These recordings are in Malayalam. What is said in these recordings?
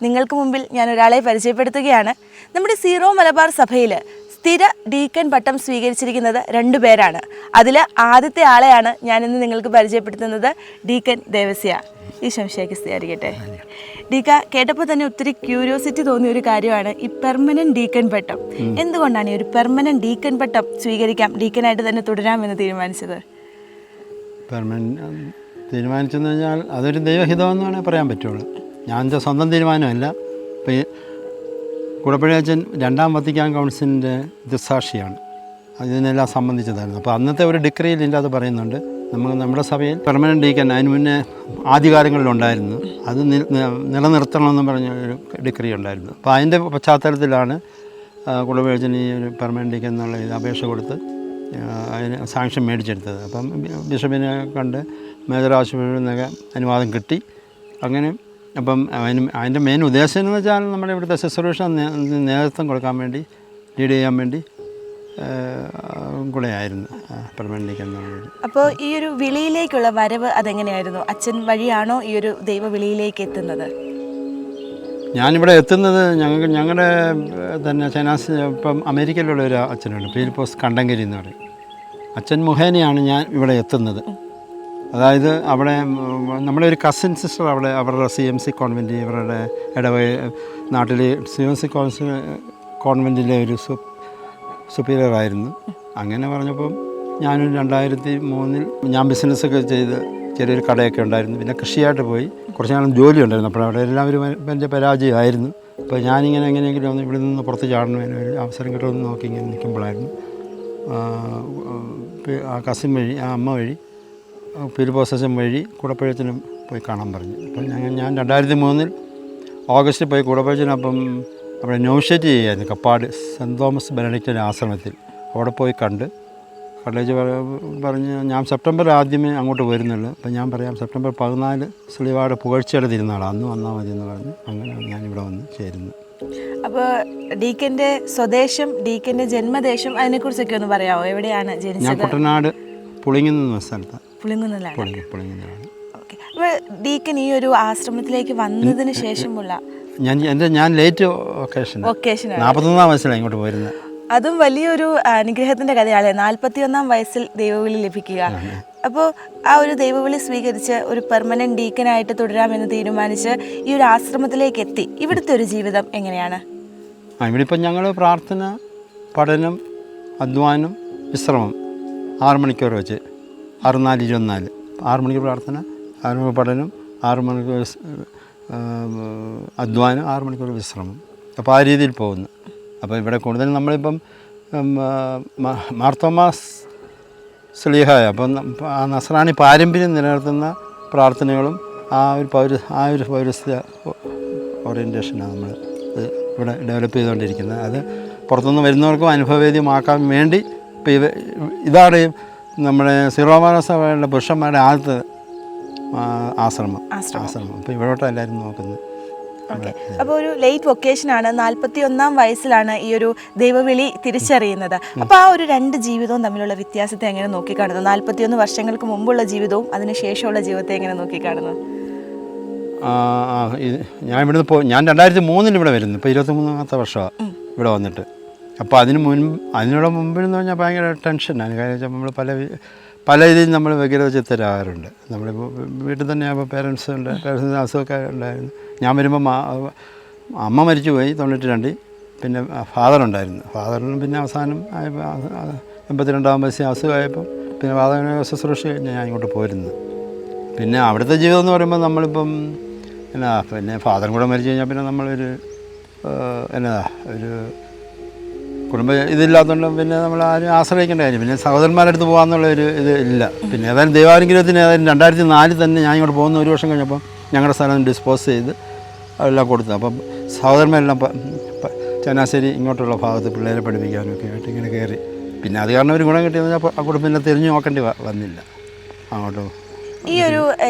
നിങ്ങൾക്ക് മുമ്പിൽ ഞാൻ ഒരാളെ പരിചയപ്പെടുത്തുകയാണ്. നമ്മുടെ സീറോ മലബാർ സഭയിൽ സ്ഥിര ഡീക്കൻ പട്ടം സ്വീകരിച്ചിരിക്കുന്നത് 2 പേരാണ്. അതിൽ ആദ്യത്തെ ആളെയാണ് ഞാനിന്ന് നിങ്ങൾക്ക് പരിചയപ്പെടുത്തുന്നത്, ഡീക്കൻ ദേവസ്യ. ഈ സംശയക്ക് സ്ഥിരീകരിക്കട്ടെ. ഡീക്ക കേട്ടപ്പോൾ തന്നെ ഒത്തിരി ക്യൂരിയോസിറ്റി തോന്നിയ ഒരു കാര്യമാണ് ഈ പെർമനന്റ് ഡീക്കൻ പട്ടം. എന്തുകൊണ്ടാണ് ഈ ഒരു പെർമനന്റ് ഡീക്കൻ പട്ടം സ്വീകരിക്കാം, ഡീക്കനായിട്ട് തന്നെ തുടരാമെന്ന് തീരുമാനിച്ചത്? തീരുമാനിച്ചെന്ന് പറഞ്ഞാൽ അതൊരു ദൈവഹിതമെന്ന് വേണമെങ്കിൽ പറയാൻ പറ്റുള്ളൂ. ഞാൻ എൻ്റെ സ്വന്തം തീരുമാനമല്ല. ഇപ്പോൾ ഈ കുടപ്പുഴയച്ചൻ 2ാം വത്തിക്കാൻ കൗൺസിലിൻ്റെ ദൃസാക്ഷിയാണ്, അതിനെല്ലാം സംബന്ധിച്ചതായിരുന്നു. അപ്പോൾ അന്നത്തെ ഒരു ഡിക്രിയിൽ ഇതിൻ്റെ അത് പറയുന്നുണ്ട്, നമ്മുടെ സഭയിൽ പെർമനൻ്റ് ഡീക്കൻ അതിന് മുന്നേ ആദ്യകാലങ്ങളിലുണ്ടായിരുന്നു, അത് നിലനിർത്തണമെന്ന് പറഞ്ഞ ഒരു ഡിക്രി ഉണ്ടായിരുന്നു. അപ്പോൾ അതിൻ്റെ പശ്ചാത്തലത്തിലാണ് കുടപ്പുഴയച്ചൻ ഈ ഒരു പെർമനൻ്റ് ഡീക്കൻ എന്നുള്ള ഇത് അപേക്ഷ കൊടുത്ത് അതിന് സാങ്ഷൻ മേടിച്ചെടുത്തത്. അപ്പം ബിഷപ്പിനെ കണ്ട് മേജർ ആശുപത്രിയിൽ നിന്നൊക്കെ അനുവാദം കിട്ടി. അങ്ങനെ അപ്പം അതിൻ്റെ മെയിൻ ഉദ്ദേശം എന്ന് വെച്ചാൽ നമ്മുടെ ഇവിടുത്തെ ശുശ്രൂഷ നേതൃത്വം കൊടുക്കാൻ വേണ്ടി, ലീഡ് ചെയ്യാൻ വേണ്ടി കൂടെയായിരുന്നു പെർമനൻ്റ് എന്നുള്ളത്. അപ്പോൾ ഈ ഒരു വിളിയിലേക്കുള്ള വരവ് അതെങ്ങനെയായിരുന്നു? അച്ഛൻ വഴിയാണോ ഈ ഒരു ദൈവ വിളിയിലേക്ക് എത്തുന്നത്? ഞാനിവിടെ എത്തുന്നത് ഞങ്ങളുടെ തന്നെ ചൈനാസ് ഇപ്പം അമേരിക്കയിലുള്ള ഒരു അച്ഛനുണ്ട്, ഫിലിപ്പോസ് കണ്ടങ്കരി എന്ന് പറയും. അച്ഛൻ മുഖേനയാണ് ഞാൻ ഇവിടെ എത്തുന്നത്. അതായത് അവിടെ നമ്മുടെ ഒരു കസിൻ സിസ്റ്റർ അവിടെ അവരുടെ CMC കോൺവെൻറ്റ്, ഇവരുടെ നാട്ടിൽ CMC കോൺവെൻറ്റിലെ ഒരു സുപ്പീരിയറായിരുന്നു. അങ്ങനെ പറഞ്ഞപ്പം ഞാനൊരു 2003 ഞാൻ ബിസിനസ്സൊക്കെ ചെയ്ത് ചെറിയൊരു കടയൊക്കെ ഉണ്ടായിരുന്നു. പിന്നെ കൃഷിയായിട്ട് പോയി കുറച്ച് നാളും ജോലി ഉണ്ടായിരുന്നു. അപ്പോൾ അവിടെ എല്ലാവരും എൻ്റെ പരാജയമായിരുന്നു. അപ്പോൾ ഞാനിങ്ങനെ എങ്ങനെയെങ്കിലും ഒന്ന് ഇവിടെ നിന്ന് പുറത്ത് ചാടണമെന്ന് ഒരു അവസരം കിട്ടുമെന്ന് നോക്കി ഇങ്ങനെ നിൽക്കുമ്പോഴായിരുന്നു ആ കസിൻ വഴി, ആ അമ്മ വഴി, ഫിലിപ്പോസച്ചൻ വഴി കുടപ്പുഴയച്ചനും പോയി കാണാൻ പറഞ്ഞു. അപ്പം ഞാൻ 2003 ഓഗസ്റ്റിൽ പോയി കുടപ്പുഴയച്ചനപ്പം അവിടെ നോമിനേറ്റ് ചെയ്യായിരുന്നു കപ്പാട് സെൻറ്റ് തോമസ് ബെനഡിക്റ്റിൻ്റെ ആശ്രമത്തിൽ. അവിടെ പോയി കണ്ടേച്ച് പറഞ്ഞ് ഞാൻ സെപ്റ്റംബർ ആദ്യമേ അങ്ങോട്ട് വരുന്നുള്ളൂ. അപ്പം ഞാൻ പറയാം സെപ്റ്റംബർ 14 സ്ലീവാട് പുകഴ്ചയുടെ തിരുനാളാണ്, അന്ന് വന്നാൽ മതി എന്ന് പറഞ്ഞ് അങ്ങനെയാണ് ഞാനിവിടെ വന്ന് ചേരുന്നത്. അപ്പോൾ ഡീക്കൻ്റെ സ്വദേശം, ഡീക്കൻ്റെ ജന്മദേശം, അതിനെക്കുറിച്ചൊക്കെ ഒന്ന് പറയാമോ? എവിടെയാണ് ജനിച്ചത്? ഞാൻ കുട്ടനാട് പുളിങ്ങുന്ന സ്ഥലത്താണ്. പുളിങ്ങുന്നിലാണ്. പുളിങ്ങുന്നതാണ്. ഓക്കെ. അപ്പോൾ ഡീക്കൻ ഈ ഒരു ആശ്രമത്തിലേക്ക് വന്നതിന് ശേഷമുള്ള ഞാൻ ലേറ്റ് ഒക്കേഷൻ 41ാം വയസ്സിലാണ് ഇങ്ങോട്ട് പോരുന്നത്. അതും വലിയൊരു അനുഗ്രഹത്തിൻ്റെ കഥയാണ്. 41ാം വയസ്സിൽ ദൈവവിളി ലഭിക്കുക. അപ്പോൾ ആ ഒരു ദൈവവിളി സ്വീകരിച്ച് ഒരു പെർമനന്റ് ഡീക്കനായിട്ട് തുടരാമെന്ന് തീരുമാനിച്ച് ഈ ഒരു ആശ്രമത്തിലേക്ക് എത്തി. ഇവിടുത്തെ ഒരു ജീവിതം എങ്ങനെയാണ്? ഇവിടെ ഇപ്പം ഞങ്ങൾ പ്രാർത്ഥന, പഠനം, അധ്വാനം, വിശ്രമം 6 മണിക്കൂർ വെച്ച് 6-4-24 6 മണിക്കൂർ പ്രാർത്ഥന, 6 മണിക്കൂർ പഠനം, 6 മണിക്കൂർ അധ്വാനം, 6 മണിക്കൂർ വിശ്രമം. അപ്പോൾ ആ രീതിയിൽ പോകുന്നു. അപ്പോൾ ഇവിടെ കൂടുതൽ നമ്മളിപ്പം മാർത്തോമാസ് സ്ലീഹായ അപ്പം ആ നസ്രാണി പാരമ്പര്യം നിലനിർത്തുന്ന പ്രാർത്ഥനകളും ആ ഒരു പൗരസ്ത്യ ഓറിയൻറ്റേഷനാണ് നമ്മൾ ഇവിടെ ഡെവലപ്പ് ചെയ്തുകൊണ്ടിരിക്കുന്നത്. അത് പുറത്തുനിന്ന് വരുന്നവർക്കും അനുഭവവേദ്യമാക്കാൻ വേണ്ടി ഇപ്പോൾ ഇതാണ് നമ്മുടെ സീറോ മലബാർ സഭയുടെ പുരുഷന്മാരുടെ ആദ്യത്തെ ആശ്രമം. അപ്പോൾ ഇവിടോട്ടാണ് എല്ലാവരും നോക്കുന്നത്. ഓക്കെ. അപ്പോൾ ഒരു ലേറ്റ് വൊക്കേഷനാണ്. 41ാം വയസ്സിലാണ് ഈ ഒരു ദൈവവിളി തിരിച്ചറിയുന്നത്. അപ്പോൾ ആ ഒരു 2 ജീവിതവും തമ്മിലുള്ള വ്യത്യാസത്തെ എങ്ങനെ നോക്കിക്കാണുന്നു? 41 വർഷങ്ങൾക്ക് മുമ്പുള്ള ജീവിതവും അതിനുശേഷമുള്ള ജീവിതത്തെ എങ്ങനെ നോക്കിക്കാണുന്നു? ഞാൻ ഇവിടുന്ന് ഞാൻ 2003 ഇവിടെ വരുന്നു. ഇപ്പോൾ 23ാമത്തെ വർഷമാണ് ഇവിടെ വന്നിട്ട്. അപ്പോൾ അതിനുള്ള മുമ്പിൽ എന്ന് പറഞ്ഞാൽ ഭയങ്കര ടെൻഷനാണ്. കാര്യം വെച്ചാൽ നമ്മൾ പല രീതിയിൽ നമ്മൾ വ്യഗ്രത ചിത്തരാകാറുണ്ട്. നമ്മളിപ്പോൾ വീട്ടിൽ തന്നെ ആകുമ്പോൾ പേരൻസിന് അസുഖമൊക്കെ ഉണ്ടായിരുന്നു. ഞാൻ വരുമ്പോൾ അമ്മ മരിച്ചു പോയി 92. പിന്നെ ഫാദറുണ്ടായിരുന്നു. ഫാദറിനും പിന്നെ അവസാനം 82ാം വയസ്സിൽ അസുഖമായപ്പം പിന്നെ ഫാദറിനെ ശുശ്രൂഷ കഴിഞ്ഞ് ഞാൻ ഇങ്ങോട്ട് പോരുന്നത്. പിന്നെ അവിടുത്തെ ജീവിതം എന്ന് പറയുമ്പോൾ നമ്മളിപ്പം പിന്നെ ഫാദറും കൂടെ മരിച്ചു കഴിഞ്ഞാൽ പിന്നെ നമ്മളൊരു ഒരു കുടുംബ ഇതില്ലാത്തതുകൊണ്ട് പിന്നെ നമ്മൾ ആരും ആശ്രയിക്കേണ്ട കാര്യം, പിന്നെ സഹോദരന്മാരുടെ അടുത്ത് പോകാമെന്നുള്ള ഒരു ഇത് ഇല്ല. പിന്നെ ഏതായാലും ദൈവാനുഗ്രഹത്തിന് 2004 തന്നെ ഞാൻ ഇങ്ങോട്ട് പോകുന്ന 1 വർഷം കഴിഞ്ഞപ്പം ഞങ്ങളുടെ സ്ഥലം ഡിസ്പോസ് ചെയ്ത് അതെല്ലാം കൊടുത്തു. അപ്പം സഹോദരന്മാരെല്ലാം ചങ്ങനാശ്ശേരി ഇങ്ങോട്ടുള്ള ഭാഗത്ത് പിള്ളേരെ പഠിപ്പിക്കാനൊക്കെ ആയിട്ട് ഇങ്ങനെ കയറി. പിന്നെ അത് കാരണം ഒരു ഗുണം കിട്ടിയെന്ന് വെച്ചാൽ അങ്ങോട്ട് പിന്നെ തിരിഞ്ഞു നോക്കേണ്ടി വന്നില്ല അങ്ങോട്ട്. ഈ ഒരു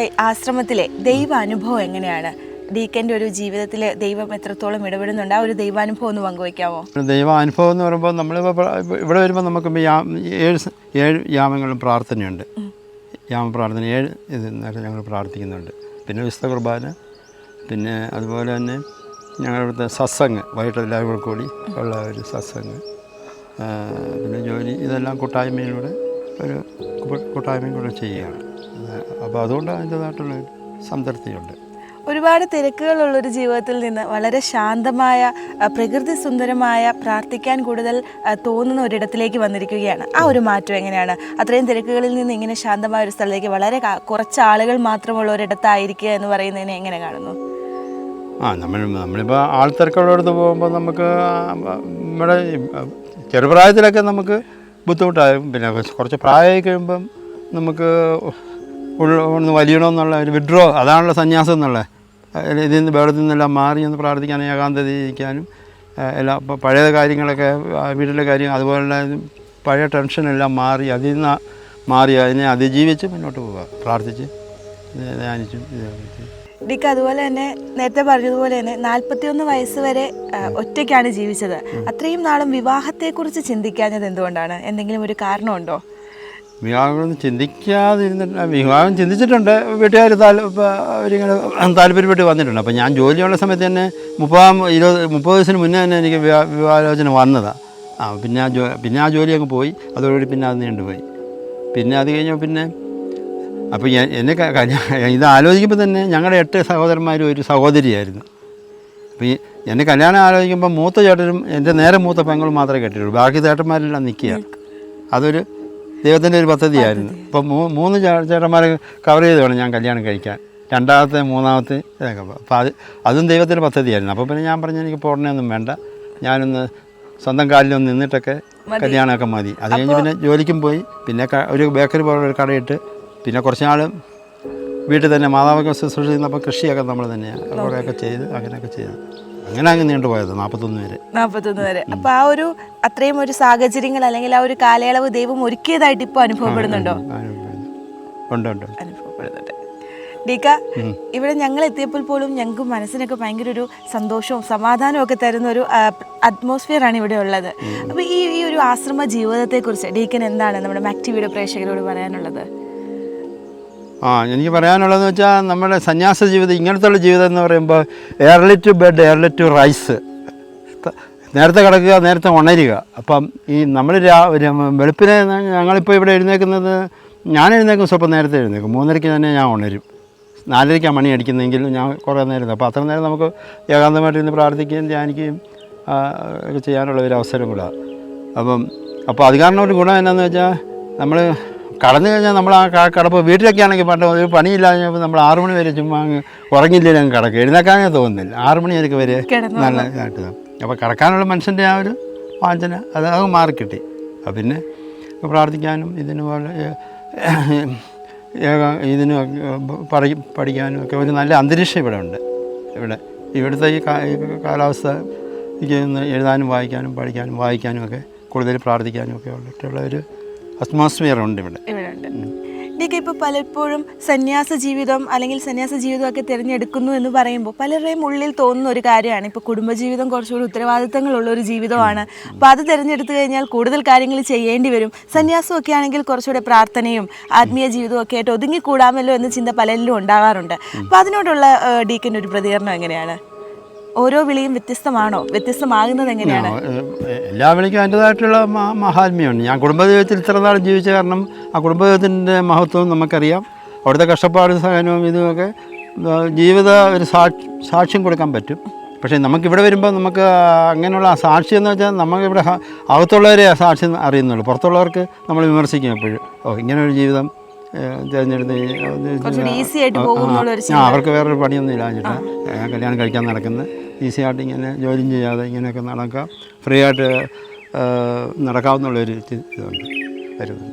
ആശ്രമത്തിലെ ദൈവ അനുഭവം എങ്ങനെയാണ്? ഡീക്കൻ്റെ ഒരു ജീവിതത്തിൽ ദൈവം എത്രത്തോളം ഇടപെടുന്നുണ്ട്? ആ ഒരു ദൈവാനുഭവം ഒന്ന് പങ്കുവയ്ക്കാമോ? ദൈവാനുഭവം എന്ന് പറയുമ്പോൾ നമ്മളിപ്പോൾ ഇവിടെ വരുമ്പോൾ നമുക്ക് 7 യാമങ്ങളും പ്രാർത്ഥനയുണ്ട്. യാമപ്രാർത്ഥന 7 ഇത് നേരം ഞങ്ങൾ പ്രാർത്ഥിക്കുന്നുണ്ട്. പിന്നെ വിശുദ്ധ കുർബാന, പിന്നെ അതുപോലെ തന്നെ ഞങ്ങളിവിടുത്തെ സത്സംഗ് വൈകിട്ട് എല്ലാവരും കൂടെ കൂടി ഉള്ള ഒരു സത്സംഗ്, പിന്നെ ജോലി, ഇതെല്ലാം കൂട്ടായ്മയിലൂടെ ഒരു കൂട്ടായ്മയും കൂടെ ചെയ്യുകയാണ്. അപ്പോൾ അതുകൊണ്ട് അതിൻ്റേതായിട്ടുള്ള സംതൃപ്തിയുണ്ട്. ഒരുപാട് തിരക്കുകളുള്ളൊരു ജീവിതത്തിൽ നിന്ന് വളരെ ശാന്തമായ, പ്രകൃതി സുന്ദരമായ, പ്രാർത്ഥിക്കാൻ കൂടുതൽ തോന്നുന്ന ഒരിടത്തിലേക്ക് വന്നിരിക്കുകയാണ്. ആ ഒരു മാറ്റം എങ്ങനെയാണ്? അത്രയും തിരക്കുകളിൽ നിന്ന് ഇങ്ങനെ ശാന്തമായ ഒരു സ്ഥലത്തേക്ക് വളരെ കുറച്ച് ആളുകൾ മാത്രമുള്ള ഒരിടത്തായിരിക്കുക എന്ന് പറയുന്നതിനെ എങ്ങനെ കാണുന്നു? നമ്മളിപ്പോൾ ആൾത്തിരക്കുള്ളടത്ത് പോകുമ്പോൾ നമുക്ക് നമ്മുടെ ചെറുപ്രായത്തിലൊക്കെ നമുക്ക് ബുദ്ധിമുട്ടാകും. പിന്നെ കുറച്ച് പ്രായമായി കഴിയുമ്പം നമുക്ക് ഒന്ന് വലിയണമെന്നുള്ള ഒരു വിഡ്രോ, അതാണല്ലോ സന്യാസം എന്നുള്ള, ഇതിൽ നിന്ന് ബഹളത്തിൽ നിന്നെല്ലാം മാറി ഒന്ന് പ്രാർത്ഥിക്കാനും ഏകാന്തതയിരിക്കാനും എല്ലാം. ഇപ്പോൾ പഴയ കാര്യങ്ങളൊക്കെ, വീട്ടിലെ കാര്യം, അതുപോലെ പഴയ ടെൻഷനെല്ലാം മാറി, അതിൽ നിന്ന് മാറി അതിനെ അതിജീവിച്ച് മുന്നോട്ട് പോവുക, പ്രാർത്ഥിച്ച് ധ്യാനിച്ചും ഡിക്ക്. അതുപോലെ തന്നെ നേരത്തെ പറഞ്ഞതുപോലെ തന്നെ 41 വയസ്സ് വരെ ഒറ്റയ്ക്കാണ് ജീവിച്ചത്. അത്രയും നാളും വിവാഹത്തെക്കുറിച്ച് ചിന്തിക്കാഞ്ഞത് എന്തുകൊണ്ടാണ്? എന്തെങ്കിലും ഒരു കാരണമുണ്ടോ? വിവാഹം ചിന്തിക്കാതിരുന്നിട്ട്, വിവാഹം ചിന്തിച്ചിട്ടുണ്ട്. വീട്ടുകാർ അവരിങ്ങനെ താല്പര്യപ്പെട്ട് വന്നിട്ടുണ്ട്. അപ്പോൾ ഞാൻ ജോലിയുള്ള സമയത്ത് തന്നെ 30 വയസ്സിന് മുന്നേ തന്നെ എനിക്ക് വിവാഹാലോചന വന്നതാണ്. പിന്നെ ആ ജോലി അങ്ങ് പോയി. അതോടുകൂടി പിന്നെ അത് നീണ്ടുപോയി. പിന്നെ അത് കഴിഞ്ഞപ്പോൾ പിന്നെ അപ്പോൾ എന്നെ ഇത് ആലോചിക്കുമ്പോൾ തന്നെ ഞങ്ങളുടെ 8 സഹോദരന്മാരും ഒരു സഹോദരിയായിരുന്നു. അപ്പോൾ എന്നെ കല്യാണം ആലോചിക്കുമ്പോൾ മൂത്ത ചേട്ടനും എൻ്റെ നേരെ മൂത്ത പെങ്ങളും മാത്രമേ കെട്ടിയുള്ളൂ. ബാക്കി ചേട്ടന്മാരെല്ലാം നിൽക്കുക. അതൊരു ദൈവത്തിൻ്റെ ഒരു പദ്ധതിയായിരുന്നു. ഇപ്പോൾ 3 ചേട്ടന്മാരെ കവർ ചെയ്ത് വേണം ഞാൻ കല്യാണം കഴിക്കാൻ, രണ്ടാമത്തെ 3ാമത്തെ ഇതൊക്കെ. അപ്പോൾ അതും ദൈവത്തിൻ്റെ പദ്ധതിയായിരുന്നു. അപ്പോൾ പിന്നെ ഞാൻ പറഞ്ഞു എനിക്ക് പോടണയൊന്നും വേണ്ട, ഞാനൊന്ന് സ്വന്തം കാലിലൊന്ന് നിന്നിട്ടൊക്കെ കല്യാണമൊക്കെ മതി. അത് കഴിഞ്ഞ് പിന്നെ ജോലിക്കും പോയി. പിന്നെ ഒരു ബേക്കറി പോലെ ഒരു കടയിട്ട് പിന്നെ കുറച്ച് നാൾ വീട്ടിൽ തന്നെ മാതാവൊക്കെ ശുശ്രൂഷ ചെയ്യുന്നപ്പോൾ കൃഷിയൊക്കെ നമ്മൾ തന്നെയാണ് കുറേയൊക്കെ ചെയ്ത് അങ്ങനെയൊക്കെ ചെയ്ത് അങ്ങനെ അങ്ങ് നീണ്ടുപോയത് 41 വരെ. അപ്പോൾ ആ ഒരു അത്രയും ഒരു സാഹചര്യങ്ങൾ അല്ലെങ്കിൽ ആ ഒരു കാലയളവ് ദൈവം ഒരുക്കിയതായിട്ട് ഇപ്പോൾ അനുഭവപ്പെടുന്നുണ്ടോ? ഉണ്ട്, അനുഭവപ്പെടുന്നുണ്ട്. ഡീക്ക, ഇവിടെ ഞങ്ങൾ എത്തിയപ്പോൾ പോലും ഞങ്ങൾക്ക് മനസ്സിനൊക്കെ ഭയങ്കര ഒരു സന്തോഷവും സമാധാനവും ഒക്കെ തരുന്ന ഒരു അറ്റ്മോസ്ഫിയറാണ് ഇവിടെ ഉള്ളത്. അപ്പോൾ ഈ ഒരു ആശ്രമ ജീവിതത്തെക്കുറിച്ച് ഡീക്കൻ എന്താണ് നമ്മുടെ മാക് ടിവിയുടെ പ്രേക്ഷകരോട് പറയാനുള്ളത്? എനിക്ക് പറയാനുള്ളതെന്ന് വെച്ചാൽ നമ്മുടെ സന്യാസ ജീവിതം, ഇങ്ങനത്തുള്ള ജീവിതം എന്ന് പറയുമ്പോൾ early to bed, early to rise, നേരത്തെ കിടക്കുക, നേരത്തെ ഉണരുക. അപ്പം ഈ നമ്മൾ വെളുപ്പിനെ ഞങ്ങളിപ്പോൾ ഇവിടെ എഴുന്നേൽക്കുന്നത്, ഞാൻ എഴുന്നേക്കും സ്വപ്പം നേരത്തെ എഴുന്നേക്കും. 3:30 തന്നെ ഞാൻ ഉണരും. 4:30 മണി അടിക്കുന്നെങ്കിലും ഞാൻ കുറേ നേരം, അപ്പോൾ അത്ര നേരം നമുക്ക് ഏകാന്തമായിട്ട് ഇരുന്ന് പ്രാർത്ഥിക്കുകയും ധ്യാനിക്കുകയും ഒക്കെ ചെയ്യാനുള്ള ഒരു അവസരം കൂടെ. അപ്പോൾ അത് കാരണം ഒരു ഗുണം എന്നാന്ന് വെച്ചാൽ നമ്മൾ കടന്നു കഴിഞ്ഞാൽ നമ്മൾ ആ കിടപ്പ്, വീട്ടിലൊക്കെ ആണെങ്കിൽ പണ്ട് ഒരു പണിയില്ലാഞ്ഞപ്പോൾ നമ്മൾ 6 മണി വരെ ചുമ്മാ അങ്ങ് ഉറങ്ങിയില്ലെങ്കിൽ അങ്ങ് കിടക്കുക, എഴുന്നേക്കാനേ തോന്നുന്നില്ല. 6 മണി വരെ നല്ല ഇതായിട്ട്. അപ്പോൾ കിടക്കാനുള്ള മനുഷ്യൻ്റെ ആ ഒരു വാഞ്ചന അത് മാറിക്കിട്ടി. അപ്പോൾ പിന്നെ പ്രാർത്ഥിക്കാനും ഇതിന് പഠിക്കാനും ഒക്കെ ഒരു നല്ല അന്തരീക്ഷം ഇവിടെ ഉണ്ട്. ഇവിടുത്തെ ഈ കാലാവസ്ഥ എഴുതാനും വായിക്കാനും പഠിക്കാനും വായിക്കാനും ഒക്കെ കൂടുതൽ പ്രാർത്ഥിക്കാനും ഒക്കെ ഉള്ള ഒരു അറ്റ്മോസ്ഫിയർ ഉണ്ട് ഇവിടെ. ഡീക്ക, ഇപ്പോൾ പലപ്പോഴും സന്യാസ ജീവിതം അല്ലെങ്കിൽ സന്യാസ ജീവിതമൊക്കെ തിരഞ്ഞെടുക്കുന്നു എന്ന് പറയുമ്പോൾ പലരുടെയും ഉള്ളിൽ തോന്നുന്ന ഒരു കാര്യമാണ്, ഇപ്പോൾ കുടുംബജീവിതം കുറച്ചുകൂടി ഉത്തരവാദിത്തങ്ങളുള്ള ഒരു ജീവിതമാണ്. അപ്പോൾ അത് തിരഞ്ഞെടുത്തു കഴിഞ്ഞാൽ കൂടുതൽ കാര്യങ്ങൾ ചെയ്യേണ്ടി വരും. സന്യാസമൊക്കെ ആണെങ്കിൽ കുറച്ചുകൂടെ പ്രാർത്ഥനയും ആത്മീയ ജീവിതവും ഒക്കെ ആയിട്ട് ഒതുങ്ങിക്കൂടാമല്ലോ എന്ന ചിന്ത പലരിലും ഉണ്ടാകാറുണ്ട്. അപ്പോൾ അതിനോടുള്ള ഡീക്കൻ്റെ ഒരു പ്രതികരണം എങ്ങനെയാണ്? ഓരോ വിളിയും വ്യത്യസ്തമാണോ? വ്യത്യസ്തമാകുന്നത് എങ്ങനെയാണ്? എല്ലാ വിളിക്കും അതിൻ്റെതായിട്ടുള്ള മഹാത്മ്യമുണ്ട്. ഞാൻ കുടുംബജീവിതത്തിൽ ഇത്ര നാൾ ജീവിച്ച കാരണം ആ കുടുംബജീവിതത്തിൻ്റെ മഹത്വം നമുക്കറിയാം. അവിടുത്തെ കഷ്ടപ്പാടും സഹനവും ഇതുമൊക്കെ ജീവിത ഒരു സാക്ഷ്യം കൊടുക്കാൻ പറ്റും. പക്ഷേ നമുക്കിവിടെ വരുമ്പോൾ നമുക്ക് അങ്ങനെയുള്ള സാക്ഷ്യം എന്ന് വെച്ചാൽ നമുക്കിവിടെ അകത്തുള്ളവരെ ആ സാക്ഷ്യം അറിയുന്നുള്ളൂ. പുറത്തുള്ളവർക്ക് നമ്മൾ വിമർശിക്കും എപ്പോഴും. ഇങ്ങനെ ഒരു ജീവിതം തിരഞ്ഞെടുത്ത് അവർക്ക് വേറൊരു പണിയൊന്നും ഇല്ലാഞ്ഞിട്ട് കല്യാണം കഴിക്കാൻ നടക്കുന്നത് ഈസി ആയിട്ട് ഇങ്ങനെ ജോലിയും ചെയ്യാതെ ഇങ്ങനെയൊക്കെ നടക്കാം, ഫ്രീ ആയിട്ട് നടക്കാവുന്നുള്ളൊരു ഇതുണ്ട് വരുന്നത്.